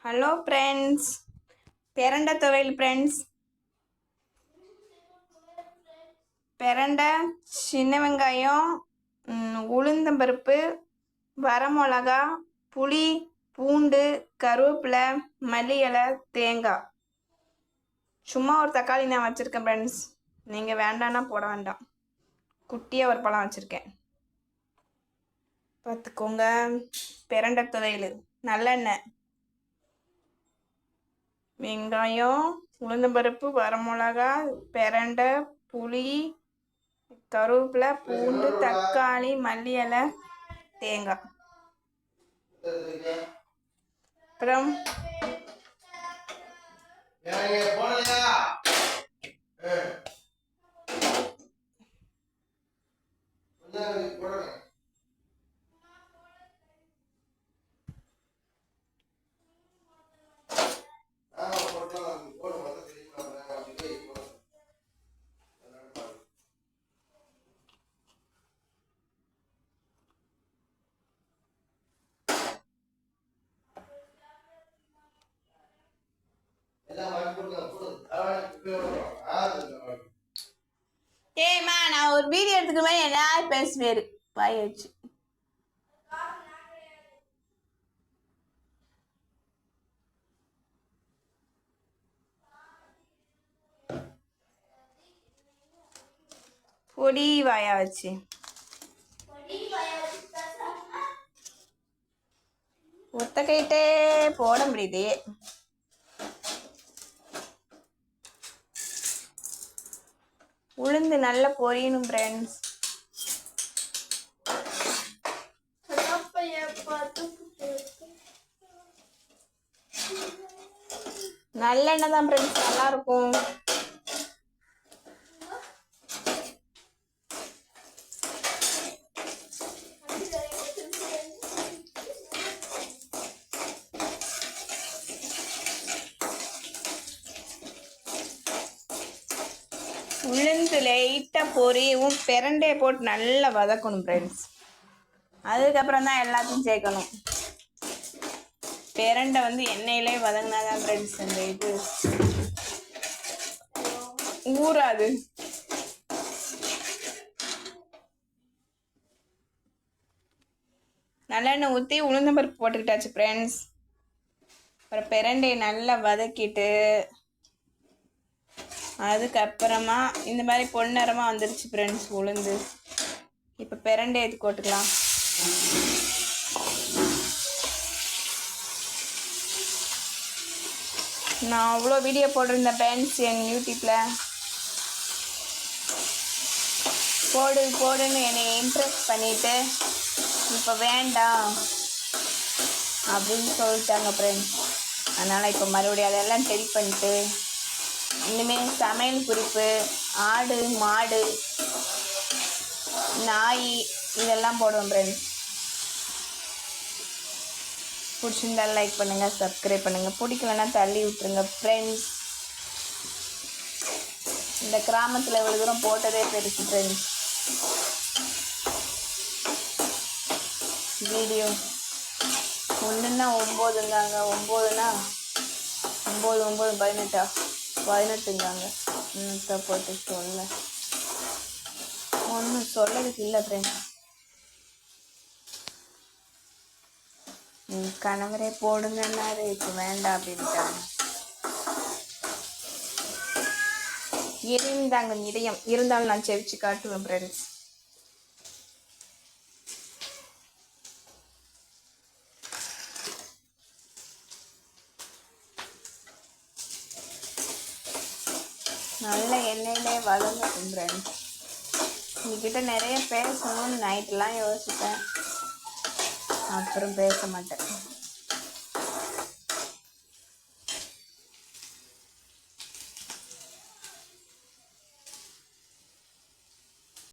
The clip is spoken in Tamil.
ஹலோ ஃப்ரெண்ட்ஸ், பெரண்டை துவையல் ஃப்ரெண்ட்ஸ். பெரண்டை, சின்ன வெங்காயம், உளுந்தம்பருப்பு, வரமிளகா, புளி, பூண்டு, கருவேப்பிலை, மல்லி இலை, தேங்காய். சும்மா ஒரு தக்காளி நான் வச்சுருக்கேன் ஃப்ரெண்ட்ஸ். நீங்கள் வேண்டான்னா போட வேண்டாம். குட்டியாக ஒரு பழம் வச்சுருக்கேன், பார்த்துக்கோங்க. பெரண்டை துவையல், நல்லெண்ணெய், வெங்காயம், உளுந்தம்பருப்பு, வரமிளகா, பெரண்டை, புளி, கருவேப்பிலை, பூண்டு, தக்காளி, மல்லி இலை, தேங்காய். அப்புறம் ஏமா நான் ஒரு வீடியோ எடுத்துக்குவேன், என்ன பேசுவேரு வாய் வச்சு. பொடி வாயா வச்சு ஒத்த கைட்டே போட முடியுது. உளுந்து நல்லா பொரியணும் ஃப்ரெண்ட்ஸ். நல்லெண்ணெய் தான் ஃப்ரெண்ட்ஸ், நல்லா இருக்கும். உளுந்து லைட்டாக பொரியவும் பெரண்டையை போட்டு நல்லா வதக்கணும் ஃப்ரெண்ட்ஸ். அதுக்கப்புறம் தான் எல்லாத்தையும் சேர்க்கணும். பெரண்டை வந்து எண்ணெயிலே வதங்கினாதான் ஃப்ரெண்ட்ஸ் இந்த இது ஊறாது. நல்லெண்ணெய் ஊற்றி உளுந்தம்பருப்பு போட்டுக்கிட்டாச்சு ஃப்ரெண்ட்ஸ். அப்புறம் பெரண்டையை நல்லா வதக்கிட்டு அதுக்கப்புறமா இந்த மாதிரி பொன்னிறமாக வந்துருச்சு ஃப்ரெண்ட்ஸ் உளுந்து. இப்போ பெரண்டை எடுத்து போட்டுக்கலாம். நான் அவ்வளோ வீடியோ போட்டிருந்தேன் ஃப்ரெண்ட்ஸ் என் யூடியூப்பில். போடுன்னு என்னை இன்ட்ரெஸ்ட் பண்ணிவிட்டு இப்போ வேண்டாம் அப்படின்னு சொல்லிட்டாங்க ஃப்ரெண்ட்ஸ். அதனால் இப்போ மறுபடியும் அதெல்லாம் டெலிட் பண்ணிட்டு இனிமேல் சமையல் குறிப்பு, ஆடு, மாடு, நாய் இதெல்லாம் போடுவோம் ஃப்ரெண்ட்ஸ். பிடிச்சிருந்தா லைக் பண்ணுங்கள், சப்ஸ்கிரைப் பண்ணுங்கள். பிடிக்கலன்னா தள்ளி விட்டுருங்க ஃப்ரெண்ட்ஸ். இந்த கிராமத்தில் இவ்வளோ தூரம் போட்டதே பெருசு ஃப்ரெண்ட்ஸ். வீடியோ ஒன்றுன்னா 9ங்காங்க, 9னா 9 9 18ங்காங்க. போட்டு சொல்ல ஒன்றும் சொல்லதுக்கு இல்லை ஃப்ரெண்ட்ஸ். கணவரே போடுங்கன்னாரு, இப்போ வேண்டாம் அப்படின்ட்டாங்க. இருந்தாங்க இதயம் இருந்தாலும் நான் செவிச்சு காட்டுவேன் ஃப்ரெண்ட்ஸ். நல்ல எண்ணெயிலே வதங்கட்டும் ஃப்ரெண்ட்ஸ். உங்ககிட்ட நிறைய பேசணும்னு நைட்லாம் யோசிப்பேன், அப்புறம் பேச மாட்டேன்.